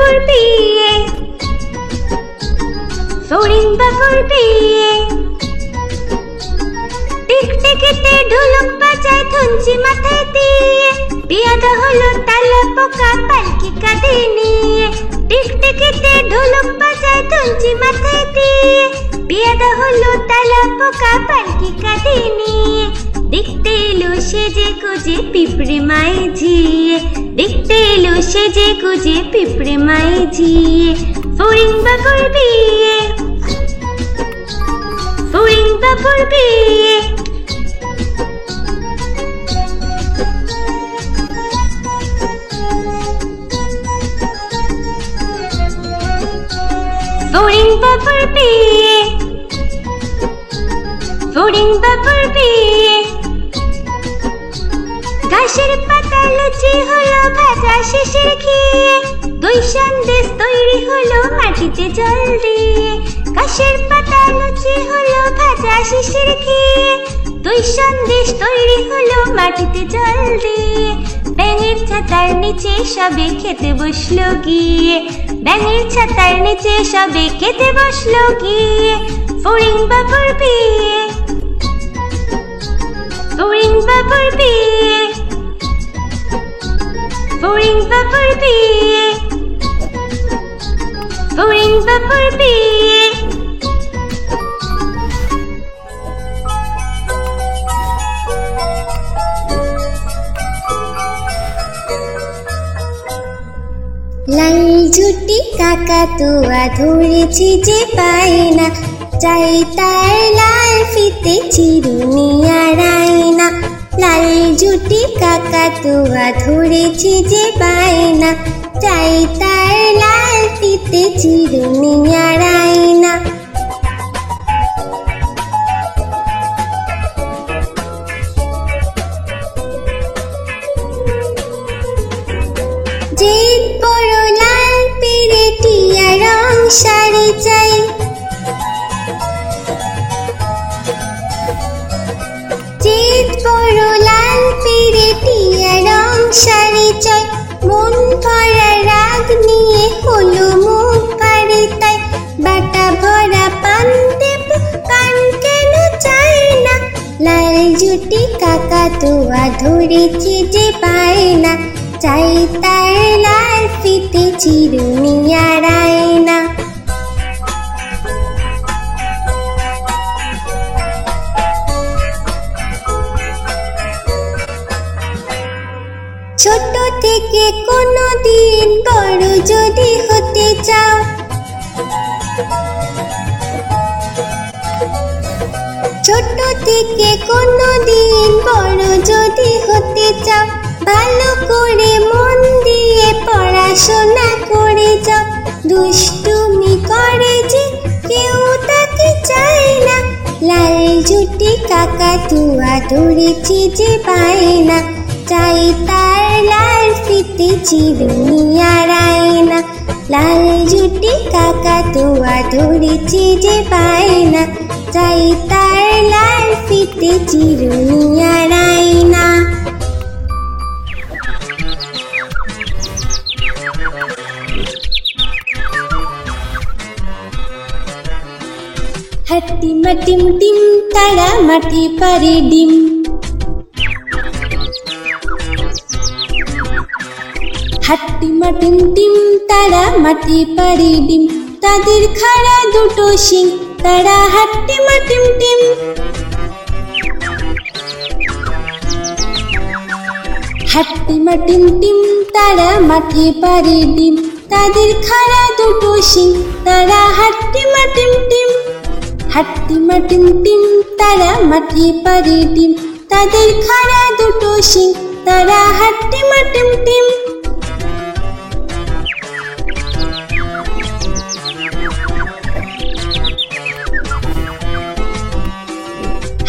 বাবুর বিয়ে, ফড়িং বাবুর বিয়ে। টিকটিকিতে ঢোলক বাজায় ধুনচি মাথায় দিয়ে, বিয়াটা হলো তালা পোকা পালকি কাঁধে নিয়ে। টিকটিকিতে ঢোলক বাজায় ধুনচি মাথায় দিয়ে, বিয়াটা হলো তালা পোকা পালকি কাঁধে নিয়ে। দেখতে এলো সেজে গুজে পিঁপড়ে মায়ে ঝিয়ে, দেখতে এলো সেজে গুজে পিঁপড়ে মায়ে ঝিয়ে। ফড়িং বাবুর বিয়ে, ফড়িং বাবুর বিয়ে। ফড়িং বাবুর বিয়ে, ফড়িং বাবুর বিয়ে। ঘাসের পাতা লুচি হলো ভাজা শিশির খেয়ে, দই সন্দেশ তৈরি হলো মাটিতে জল দিয়ে। ঘাসের পাতা লুচি হলো ভাজা শিশির খেয়ে, দই সন্দেশ তৈরি হলো মাটিতে জল দিয়ে। ব্যাঙের ছাতার নিচে সবে খেতে বসলো গিয়ে, ব্যাঙের ছাতার নিচে সবে খেতে বসলো গিয়ে। ফড়িং বাবুর বিয়ে, ফড়িং বাবুর বিয়ে, ফড়িং বাবুর বিয়ে, ফড়িং বাবুর বিয়ে। লাল ঝুটি কাকাতুয়া ধরেছি যে পায় না, চাই তার লাল ফিতে চিরুনি আর আয়না। লাল ঝুটি কাকাতুয়া ধরেছি যে পায় না, চাই তার লাল ফিতে চিরুনি আর আয়না। যে বড় লাল পেরেটিয়া রং শাড়ি চাই, যে বড় লাল পেরেটিয়া রং শাড়ি চাই। মন ভরা রাগ নিয়ে হলো মুখ ভারী তাই, বাটা ভরা পান দেব কান কেন চাই না। লাল ঝুটি কাকাতুয়া ধরেছি যে পায় না, চাই তার লাল ফিতে চিরুনি আর আয়না। ছোট থেকে কোনো দিন বড় যদি হতে চাও, ছোট থেকে কোনো দিন বড় যদি হতে চাও, ভালো করে মন দিয়ে পড়াশোনা করে যাও। দুষ্টুমি করে যে কেউ তাকে চায় না, লাল ঝুটি কাকাতুয়া ধরেছি যে পায় না, চাই তার লাল ফিতে চিরুনি আর আয়না। লাল ঝুটি কাকাতুয়া ধরেছি যে পায় না, চাই তার লাল ফিতে চিরুনি আর আয়না। হাট্টিমা টিম টিম তারা মাটি পারে ডিম, হাট্টিমা টিম টিম তারা মাটি পারে ডিম। তাদের খাড়া দুটো শিং, তারা হাট্টিমা টিম টিম। হাট্টিমা টিম টিম তারা মাটি পারে ডিম, তাদের খাড়া দুটো শিং, তারা হাট্টিমা টিম টিম। হাট্টিমা টিম টিম তারা মাটি পারে ডিম, তাদের খাড়া দুটো শিং, তারা হাট্টিমা টিম টিম।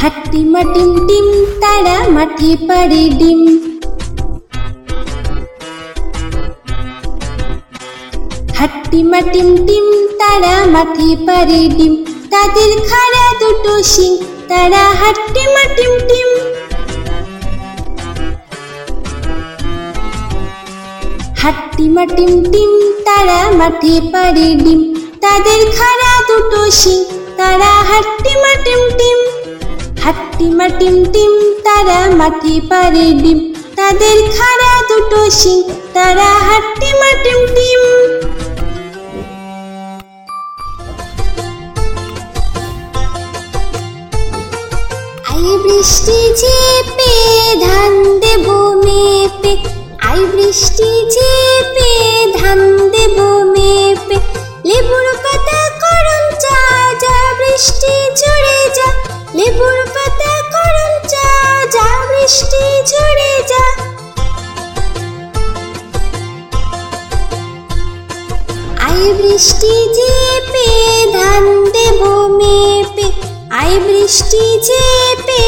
হাট্টিমা টিম টিম তারা মাটি পারে ডিম। হাট্টিমা টিম টিম তারা মাটি পারে ডিম, তাদের খাড়া দুটো শিং, তারা হাট্টিমা টিম টিম। হাট্টিমা টিম টিম তারা মাঠে পারে ডিম, তাদের খাড়া দুটো শিং, তারা হাট্টিমা টিম টিম। হাট্টিমা টিম টিম তারা মাঠে পারে ডিম, তাদের খাড়া দুটো শিং, তারা হাট্টিমা টিম টিম। আই বৃষ্টি ঝেপে ধান দেব মেপে, আই বৃষ্টি ঝেপে ধান দেব মেপে, লেবুর পাতা করম চা, যা বৃষ্টি ঝরে যা, লেবুর পাতা করম চা, যা বৃষ্টি ঝরে যা। আই বৃষ্টি ঝেপে ধান দেব মেপে, আই বৃষ্টি ঝেপে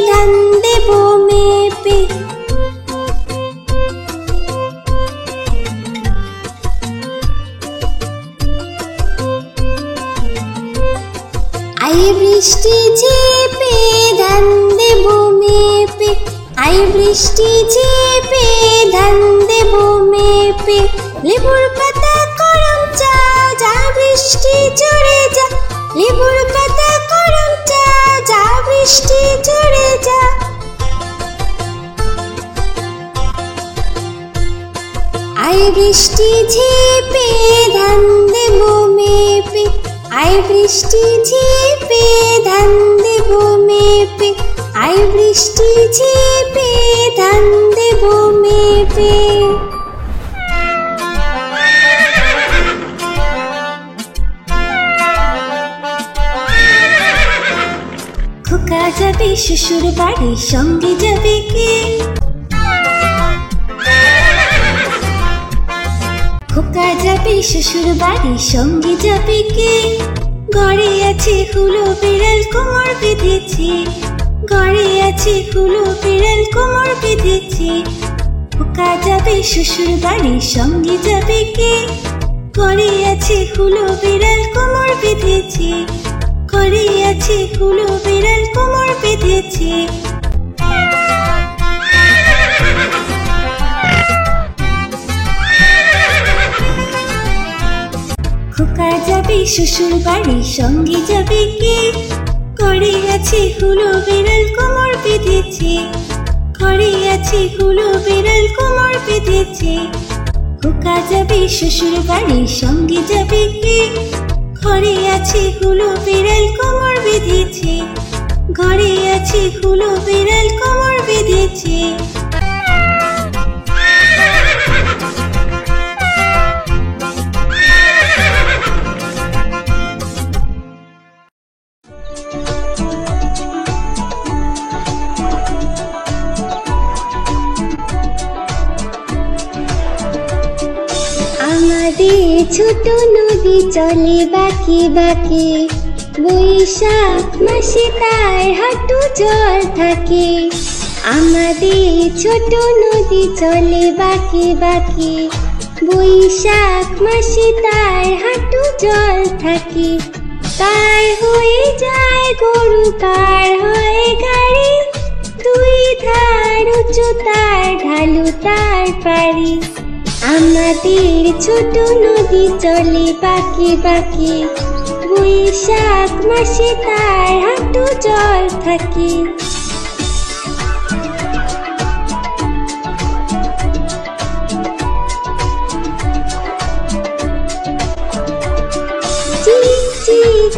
ধান দেব মেপে। আই বৃষ্টি ঝেপে ধান দেব মেপে, আই বৃষ্টি ঝেপে ধান দেব মেপে, লেবুর পাতা করম চা, যা বৃষ্টি ঝরে যা, লেবুর পাতা করম চা, যা বৃষ্টি ঝরে যা। আই বৃষ্টি ঝেপে ধান দেব মেপে, আই বৃষ্টি ঝেপে ধান দেব মেপে, আই বৃষ্টি ঝেপে ধান দেব মেপে। খোকা যাবে শ্বশুর বাড়ি, সঙ্গে যাবে কে? খোকা যাবে শ্বশুর বাড়ি, সঙ্গে যাবে কে? ঘরে আছে হুলো বিড়াল কোমর বেঁধেছে, ঘরে আছে হুলো বিড়াল কোমর বেঁধেছে। খোকা যাবে শ্বশুর বাড়ি, সঙ্গে যাবে কে? ঘরে আছে হুলো বিড়াল কোমর বেঁধেছে, ঘরে আছে হুলো বিড়াল কোমর বেঁধেছে। খোকা যাবে শ্বশুর বাড়ি, সঙ্গে যাবে কে? ঘরে আছে হুলো বিড়াল কোমর বেঁধেছে, ঘরে আছে হুলো বিড়াল কোমর বেঁধেছে। খোকা যাবে শ্বশুর বাড়ি, সঙ্গে যাবে কে? ঘরে আছে হুলো বিড়াল কোমর বেঁধেছে, ঘরে আছে হুলো বিড়াল কোমর বেঁধেছে। আমাদের ছোট নদী চলে বাঁকে বাঁকে, বৈশাখ মাসে তার হাঁটু জল থাকে। আমাদের ছোট নদী চলে বাঁকে বাঁকে, বৈশাখ মাসে তার হাঁটু জল থাকে। পার হয়ে যায় গরু, পার হয়ে গাড়ি, দুই ধার উঁচু তার, ঢালু তার পাড়ি। আমাদের ছোট নদী চলে বাঁকে বাঁকে, বৈশাখ মাসে তার হাঁটু জল থাকে। চিক চিক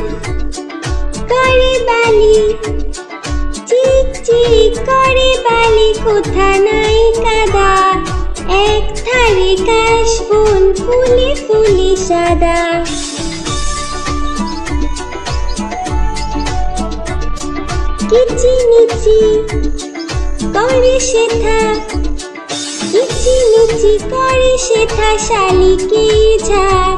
করে বালি, চিক চিক করে বালি, কোথা নাই কাদা, এক ধারে কাশবন ফুলে ফুলে সাদা। কিচিমিচি করে শেঠা, কিচিমিচি করে শেঠা, শালিকে ঝাঁক,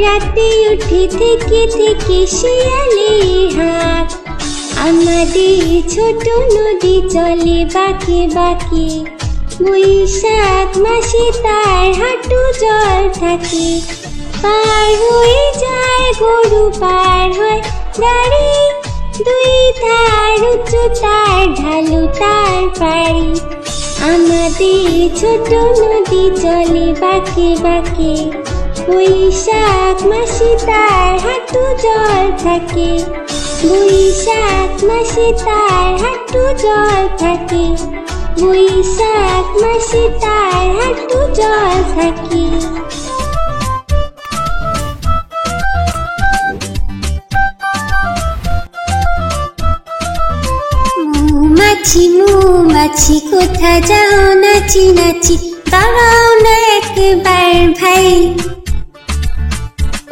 রাতে উঠে থেকে থেকে শিয়ালে হাঁক। আমাদের ছোট নদী চলে বাঁকে বাঁকে, বৈশাখ মাসে তার হাঁটু জল থাকে। পার হয়ে যায় গরু, পার হয় গাড়ি, দুই ধার উঁচু তার, ঢালু তার পাড়ি। আমাদের ছোট নদী চলে বাঁকে বাঁকে, বৈশাখ মাসে তার হাঁটু জল থাকে, বৈশাখ মাসে তার হাঁটু জল থাকে, বৈশাখ মাসে তার হাঁটু জল থাকে। মৌমাছি মৌমাছি কোথা যাও নাচি নাচি, দাঁড়াও না একবার ভাই,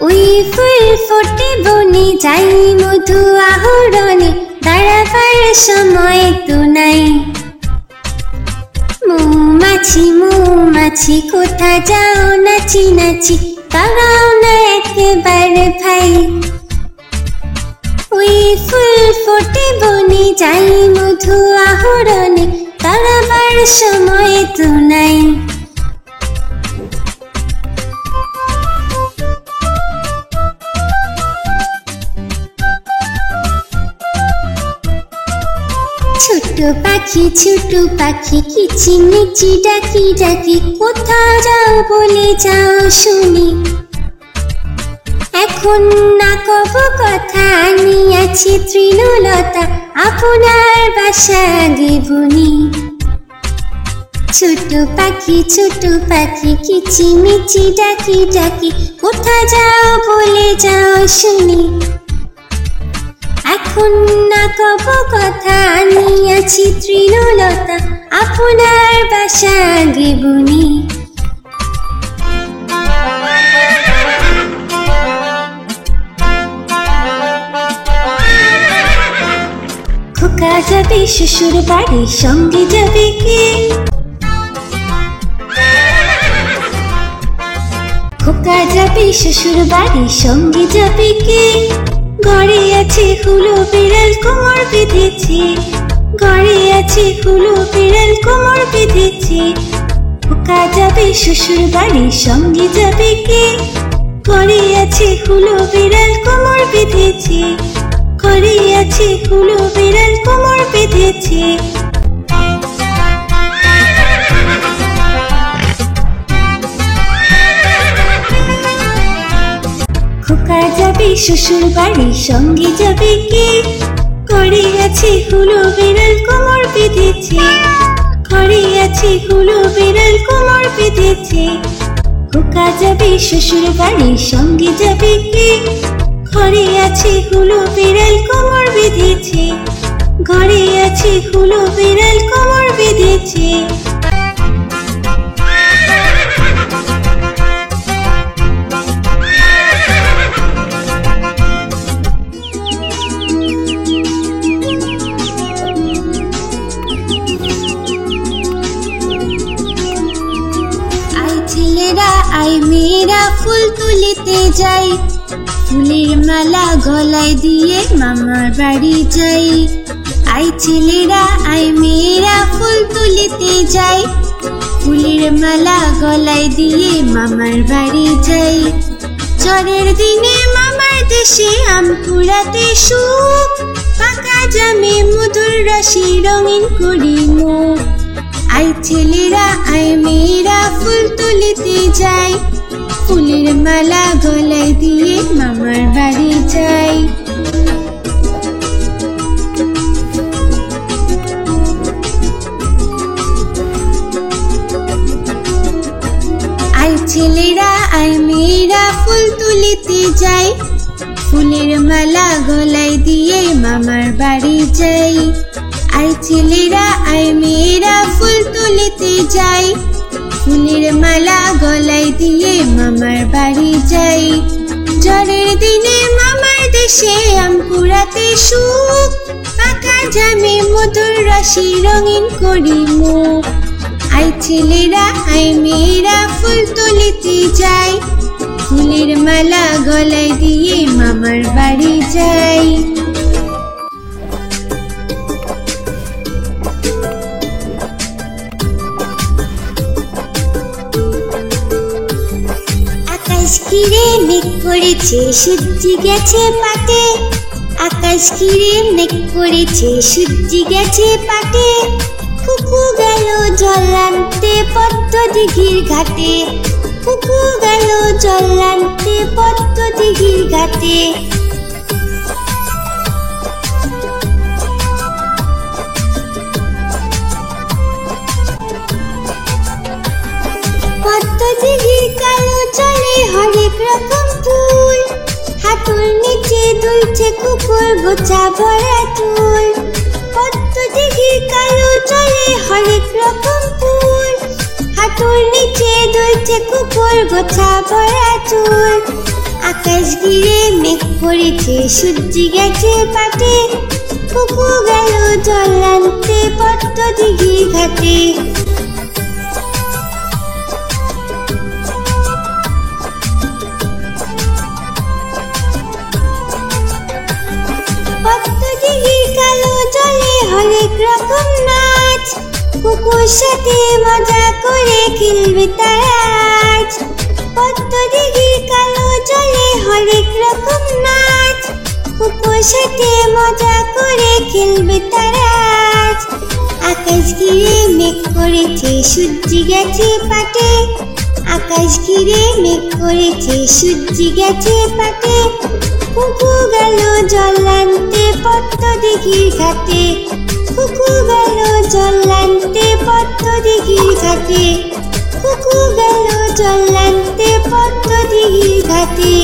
ওই ফুল ফোটে বনে যাই মধু আহরণে, দাঁড়াবার সময় তো নাই। মৌমাছি মৌমাছি কোথা যাও নাচি নাচি, দাঁড়াও না একবার ভাই, ওই ফুল ফোটে বনে যাই মধু আহরণে, দাঁড়াবার সময় তো নাই। ছোট পাখি কিচিমিচি ডাকি ডাকি, কোথা যাও বলে যাও শুনি, এখন না কব কথা আনিয়াছি তৃণলতা, আপনার বাসা আগে বুনি। ছোট পাখি কিচিমিচি ডাকি ডাকি, কোথা যাও বলে যাও শুনি, এখন না কব কথা আনিয়াছি তৃণলতা, আপনার বাসা আগে বুনি। খোকা যাবে শ্বশুর বাড়ি, সঙ্গে যাবে কে? খোকা যাবে শ্বশুর বাড়ি, সঙ্গে যাবে কে? ঘরে আছে হুলো বিড়াল কোমর বেঁধেছে, ঘরে আছে হুলো বিড়াল কোমর বেঁধেছে, খোকা যাবে শ্বশুর বাড়ি, সঙ্গে যাবে কে? ঘরে আছে হুলো বিড়াল কোমর বেঁধেছে, ঘরে আছে হুলো বিড়াল কোমর বেঁধেছে। খোকা যাবে শ্বশুর বাড়ি, সঙ্গে যাবে কে? ঘরে আছে হুলো বিড়াল কোমর বেঁধেছে, ঘরে আছে হুলো বিড়াল কোমর বেঁধেছে, খোকা যাবে শ্বশুর বাড়ি, সঙ্গে যাবে কে? ঘরে আছে হুলো বিড়াল কোমর বেঁধেছে, ঘরে আছে হুলো বিড়াল কোমর বেঁধেছে। আই মেয়েরা ফুল তুলিতে যাই, ফুলের মালা গলায় দিয়ে মামার বাড়ি যাই। আই ছেলেরা আই মেয়েরা ফুল তুলিতে যাই, ফুলের মালা গলায় দিয়ে মামার বাড়ি যাই। ঝড়ের দিনে মামার দেশে আম কুড়াতে সুখ, পাকা জামে মধুর রসে রঙিন করি মুখ। আই ছেলেরা আই মেয়েরা ফুল তুলিতে যাই, ফুলের মালা গলায় দিয়ে মামার বাড়ি যাই। আই ছেলেরা আই মেয়েরা ফুল তুলিতে যাই, ফুলের মালা গলায় দিয়ে মামার বাড়ি যাই। আই ছেলেরা আই মেয়েরা ফুল তুলিতে যাই, ফুলের মালা গলায় দিয়ে মামার বাড়ি যাই। ঝড়ের দিনে মামার দেশে আম কুড়াতে সুখ, পাকা জামে মধুর রসে রঙিন করি মুখ। আই ছেলেরা আই মেয়েরা ফুল তুলিতে যাই, ফুলের মালা গলায় দিয়ে মামার বাড়ি যাই। আকাশ ঘিরে মেঘ করেছে সূর্যি গেছে পাটে, আকাশ ঘিরে মেঘ করেছে সূর্যি গেছে পাটে। খুব কুকু গেল জল আনতে পদ্ম দিঘির ঘাটে, কুকু গেল জল আনতে পদ্ম দিঘির ঘাটে। পদ্ম দিঘির কালো জলে হরেক রকম ফুল, হাঁটুর নিচে দুলছে কুকুর গোছা ভরা চুল। পদ্ম দিঘির কালো জলে হরেক রকম ফুল, হাঁটুর নিচে দুলছে কুকুর গোছা ভরা চুল। আকাশ ঘিরে মেঘ পড়েছে সূর্য গেছে পাটে, কুকু গেল জল আনতে পদ্ম দিঘির ঘাটে। পদ্ম দিঘির কালো জলে হরেক রকম নাচ, কুকুর সাথে মজা করে খেলবে তারা আজ। পদ্ম দিঘির কালো জলে হরেক রকম নাচ, কুকুর সাথে মজা করে খেলবে তারা আজ। আকাশ ঘিরে মেঘ করেছে সূর্য গেছে পাটে, আকাশ ঘিরে মেঘ করেছে সূর্য গেছে পাটে, কুকু গেল জল আনতে পদ্ম দিঘির ঘাটে, কুকু গেল জল আনতে পদ্ম দিঘির ঘাটে, কুকু গেল জল আনতে পদ্ম দিঘির ঘাটে।